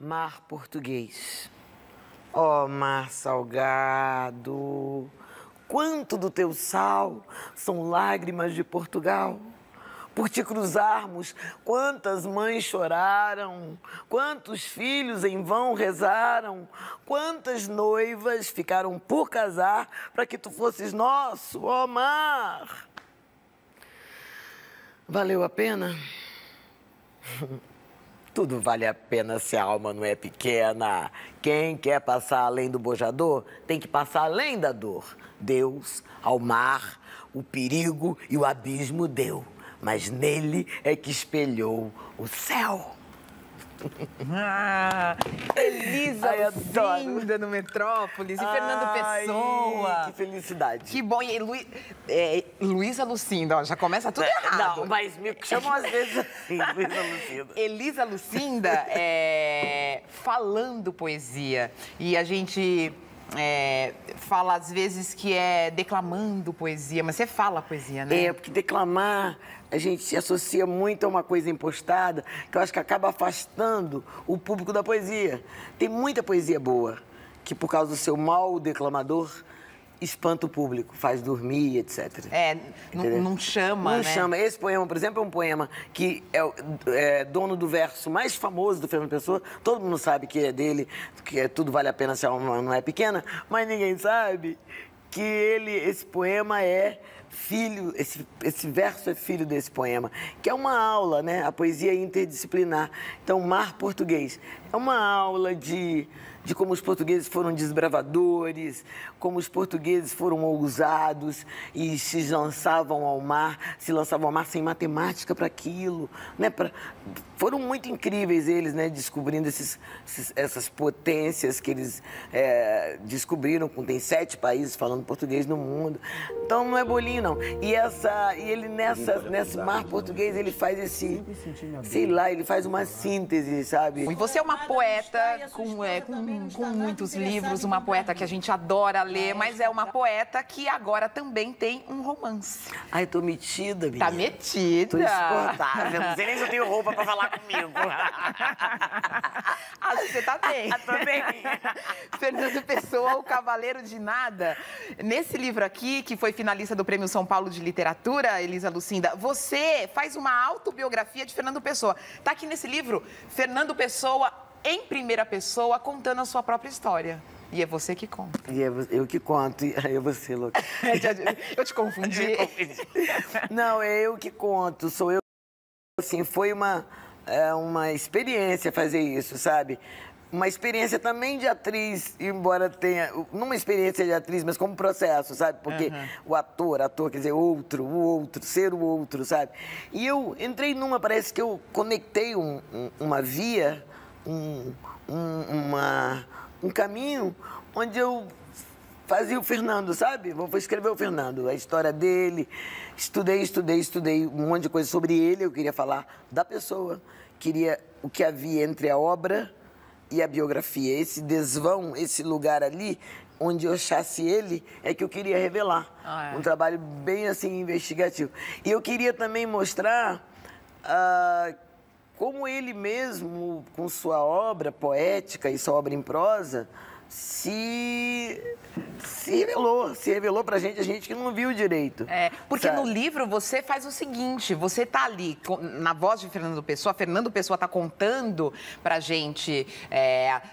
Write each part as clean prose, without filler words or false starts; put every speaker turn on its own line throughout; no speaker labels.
Mar português. Ó mar salgado, quanto do teu sal são lágrimas de Portugal. Por te cruzarmos, quantas mães choraram, quantos filhos em vão rezaram, quantas noivas ficaram por casar para que tu fosses nosso, ó mar. Valeu a pena? Tudo vale a pena se a alma não é pequena. Quem quer passar além do bojador tem que passar além da dor. Deus, ao mar, o perigo e o abismo deu, mas nele é que espelhou o céu.
Elisa Lucinda no Metrópolis e Fernando Pessoa.
Que felicidade.
Que bom. E Luísa Lucinda, ó, já começa tudo errado.
Não, mas me chamam às vezes assim, Luísa Lucinda.
Elisa Lucinda falando poesia. E a gente fala às vezes que é declamando poesia, mas você fala poesia, né?
É, porque declamar a gente se associa muito a uma coisa impostada, que eu acho que acaba afastando o público da poesia. Tem muita poesia boa, que por causa do seu mau declamador, espanta o público, faz dormir, etc.
Não chama,
Não chama. Esse poema, por exemplo, é um poema que é dono do verso mais famoso do Fernando Pessoa. Todo mundo sabe que é dele, que tudo vale a pena se a alma não é pequena, mas ninguém sabe que esse poema é filho, esse verso é filho desse poema, que é uma aula, né? A poesia interdisciplinar. Então, Mar Português é uma aula de como os portugueses foram desbravadores, como os portugueses foram ousados e se lançavam ao mar sem matemática para aquilo, né? Foram muito incríveis eles, né? Descobrindo essas potências que eles descobriram. Tem 7 países falando português no mundo. Então não é bolinho, não. E ele nesse Mar Português, ele faz ele faz uma síntese, sabe?
E você é uma poeta com muitos livros, uma poeta que a gente adora ler, mas é uma poeta que agora também tem um romance.
Ai, tô metida, menina.
Tá metida.
Tô insuportável. Não sei nem se eu tenho roupa pra falar comigo.
Você tá bem.
Tô bem.
Fernando Pessoa, O Cavaleiro de Nada. Nesse livro aqui, que foi finalista do Prêmio São Paulo de Literatura, Elisa Lucinda, você faz uma autobiografia de Fernando Pessoa. Tá aqui nesse livro, Fernando Pessoa, em primeira pessoa, contando a sua própria história. E é você que conta.
E é eu que conto. E é você, louca.
Eu te confundi.
Não, é eu que conto. Sou eu. Assim, foi uma experiência fazer isso, sabe? Uma experiência também de atriz, embora tenha... Não uma experiência de atriz, mas como processo, sabe? Porque o ator, quer dizer, o outro, ser o outro, sabe? E eu entrei parece que eu conectei uma via, um caminho onde eu fazia o Fernando, sabe? Vou escrever o Fernando, a história dele. Estudei um monte de coisa sobre ele. Eu queria falar da pessoa, queria o que havia entre a obra e a biografia. Esse desvão, esse lugar ali, onde eu achasse ele, é que eu queria revelar. Um trabalho bem, assim, investigativo. E eu queria também mostrar como ele mesmo, com sua obra poética e sua obra em prosa, se revelou pra gente, a gente que não viu direito.
Porque
sabe?
No livro você faz o seguinte, você tá ali, na voz de Fernando Pessoa tá contando pra gente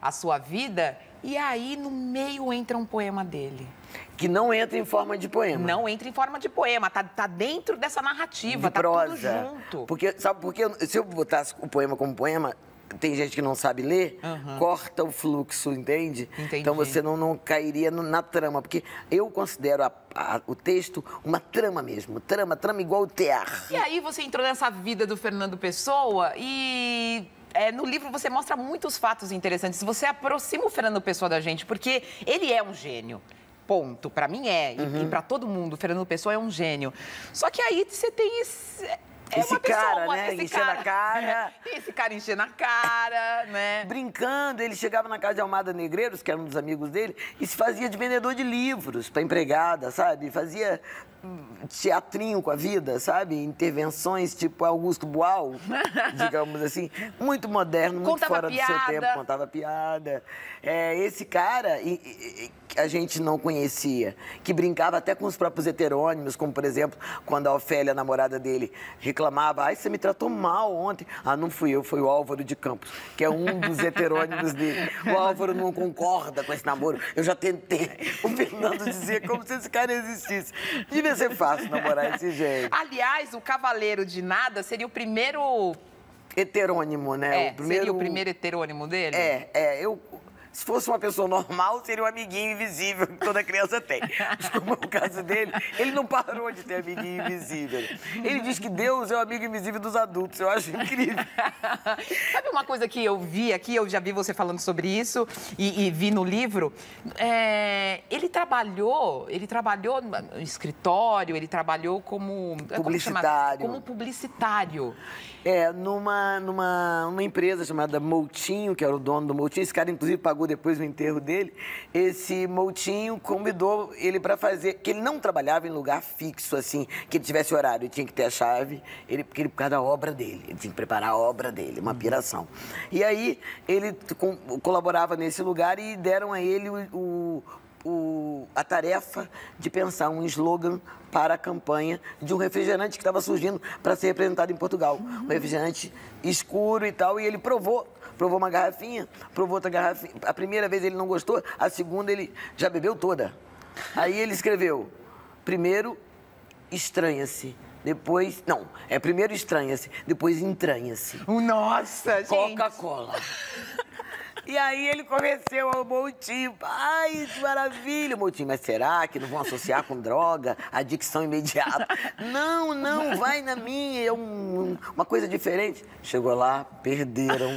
a sua vida, e aí no meio entra um poema dele.
Que não entra em forma de poema.
Não entra em forma de poema, tá dentro dessa narrativa,
de prosa.
Tudo junto.
Porque, sabe por quê? Se eu botasse o poema como poema, tem gente que não sabe ler, corta o fluxo, entende?
Entendi.
Então você não cairia na trama, porque eu considero o texto uma trama mesmo, trama igual o tear.
E aí você entrou nessa vida do Fernando Pessoa e... no livro você mostra muitos fatos interessantes. Você aproxima o Fernando Pessoa da gente, porque ele é um gênio. Ponto. Pra mim e pra todo mundo, o Fernando Pessoa é um gênio. Só que aí você tem
esse cara, né? Enchendo a cara.
Esse cara enchendo a cara, né?
Brincando, ele chegava na casa de Almada Negreiros, que era um dos amigos dele, e se fazia de vendedor de livros para empregada, sabe? Fazia teatrinho com a vida, sabe? Intervenções tipo Augusto Boal, digamos assim. Muito moderno, muito
contava
fora
piada.
do seu tempo, contava piada. Esse cara a gente não conhecia, que brincava até com os próprios heterônimos, como, por exemplo, quando a Ofélia, a namorada dele, reclamava: ai, você me tratou mal ontem. Ah, não fui eu, foi o Álvaro de Campos, que é um dos heterônimos dele. O Álvaro não concorda com esse namoro. Eu já tentei. O Fernando dizia como se esse cara existisse. Devia ser fácil namorar esse jeito.
Aliás, o Cavaleiro de Nada seria o primeiro...
Heterônimo, né?
Seria o primeiro heterônimo dele?
Se fosse uma pessoa normal, seria um amiguinho invisível que toda criança tem. Mas como é o caso dele, ele não parou de ter amiguinho invisível. Ele diz que Deus é o amigo invisível dos adultos. Eu acho incrível.
Sabe uma coisa que eu vi aqui, eu já vi você falando sobre isso e vi no livro? Ele trabalhou no escritório, ele trabalhou como...
Publicitário.
Como publicitário.
Numa empresa chamada Moutinho, que era o dono do Moutinho. Esse cara, inclusive, pagou depois do enterro dele. Esse Moutinho convidou ele para fazer... Que ele não trabalhava em lugar fixo, assim, que ele tivesse horário. Ele tinha que ter a chave, por causa da obra dele. Ele tinha que preparar a obra dele, uma piração. E aí, ele colaborava nesse lugar e deram a ele a tarefa de pensar um slogan para a campanha de um refrigerante que estava surgindo para ser representado em Portugal. Um refrigerante escuro e tal, e ele provou uma garrafinha, provou outra garrafinha. A primeira vez ele não gostou, a segunda ele já bebeu toda. Aí ele escreveu: primeiro estranha-se, depois... Não, primeiro estranha-se, depois entranha-se.
Nossa, gente!
Coca-Cola. E aí ele convenceu ao Moutinho. Ai, que maravilha, Moutinho. Mas será que não vão associar com droga, adicção imediata? Não, vai na minha, é uma coisa diferente. Chegou lá, perderam,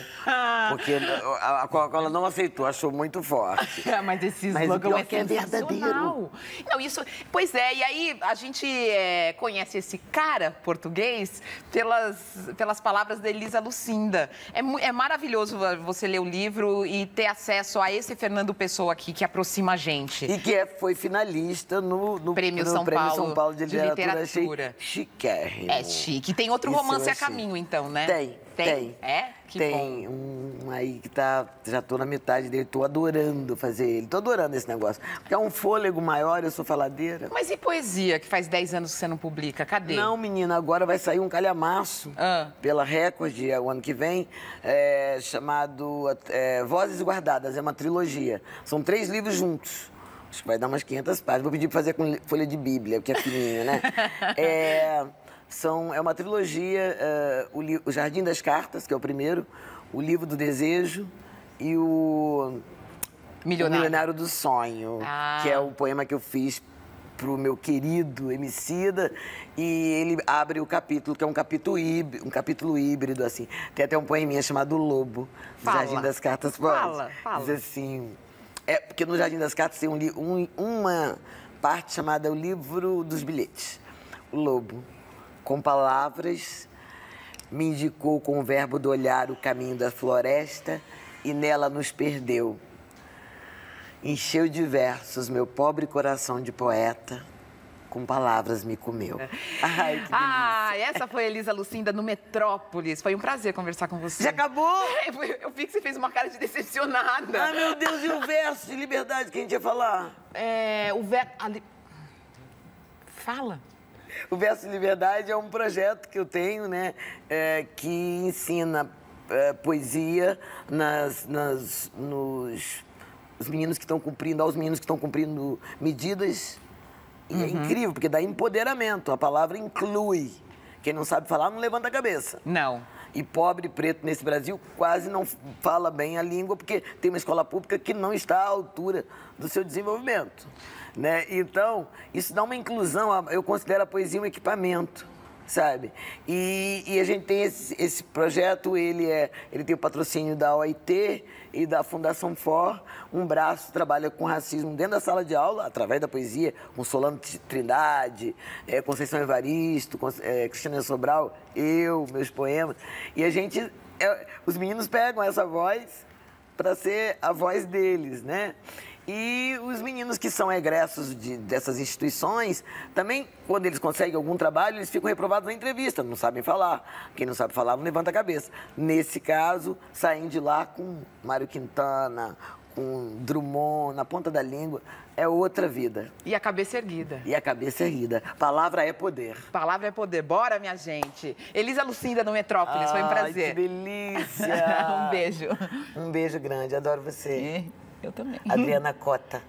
porque a Coca-Cola não aceitou, achou muito forte.
Mas esse slogan
é verdadeiro.
Não, isso... Pois é, e aí a gente conhece esse cara português pelas palavras da Elisa Lucinda. É maravilhoso você ler o livro e ter acesso a esse Fernando Pessoa aqui, que aproxima a gente.
E que foi finalista no
Prêmio São Paulo de Literatura.
Achei chiquérrimo.
É chique. Tem outro romance a caminho, então, né?
Tem.
É? Que
tem
bom.
Um aí que já tô na metade dele, tô adorando fazer ele, tô adorando esse negócio. Porque é um fôlego maior, eu sou faladeira.
Mas e poesia, que faz 10 anos que você não publica? Cadê?
Não, menina, agora vai sair um calhamaço pela Record o ano que vem, chamado Vozes Guardadas, é uma trilogia. São 3 livros juntos. Acho que vai dar umas 500 páginas. Vou pedir pra fazer com folha de Bíblia, porque é fininho, né? É uma trilogia, o Jardim das Cartas, que é o primeiro, o Livro do Desejo e o Milionário do Sonho, que é o poema que eu fiz pro meu querido Emicida, e ele abre o capítulo, que é um capítulo híbrido, assim. Tem até um poeminha chamado Lobo, do Jardim das Cartas.
Fala.
Diz assim... porque no Jardim das Cartas tem uma parte chamada o Livro dos Bilhetes. O Lobo, com palavras, me indicou com o verbo do olhar o caminho da floresta e nela nos perdeu. Encheu de versos meu pobre coração de poeta, com palavras me comeu. Ai, que delícia.
Essa foi a Elisa Lucinda no Metrópolis. Foi um prazer conversar com você.
Já acabou?
Eu vi que você fez uma cara de decepcionada.
Ai, meu Deus, e o verso de liberdade que a gente ia falar?
Fala.
O Verso de Liberdade é um projeto que eu tenho, né, que ensina poesia os meninos que estão cumprindo, aos meninos que estão cumprindo medidas. E é incrível, porque dá empoderamento. A palavra inclui. Quem não sabe falar não levanta a cabeça.
Não.
E pobre preto nesse Brasil quase não fala bem a língua, porque tem uma escola pública que não está à altura do seu desenvolvimento, né? Então, isso dá uma inclusão. Eu considero a poesia um equipamento sabe? E a gente tem esse projeto, ele tem o patrocínio da OIT e da Fundação FOR. Um braço trabalha com racismo dentro da sala de aula, através da poesia, com Solano Trindade, Conceição Evaristo, Cristina Sobral, meus poemas. E a gente, os meninos pegam essa voz para ser a voz deles, né? E os meninos que são egressos dessas instituições, também, quando eles conseguem algum trabalho, eles ficam reprovados na entrevista, não sabem falar. Quem não sabe falar, não levanta a cabeça. Nesse caso, saem de lá com Mário Quintana, com Drummond, na ponta da língua. É outra vida.
E a cabeça erguida.
E a cabeça erguida. Palavra é poder.
Palavra é poder. Bora, minha gente. Elisa Lucinda, no Metrópolis, foi um prazer.
Que delícia.
Um beijo.
Um beijo grande, adoro você.
Eu também.
Adriana Cota.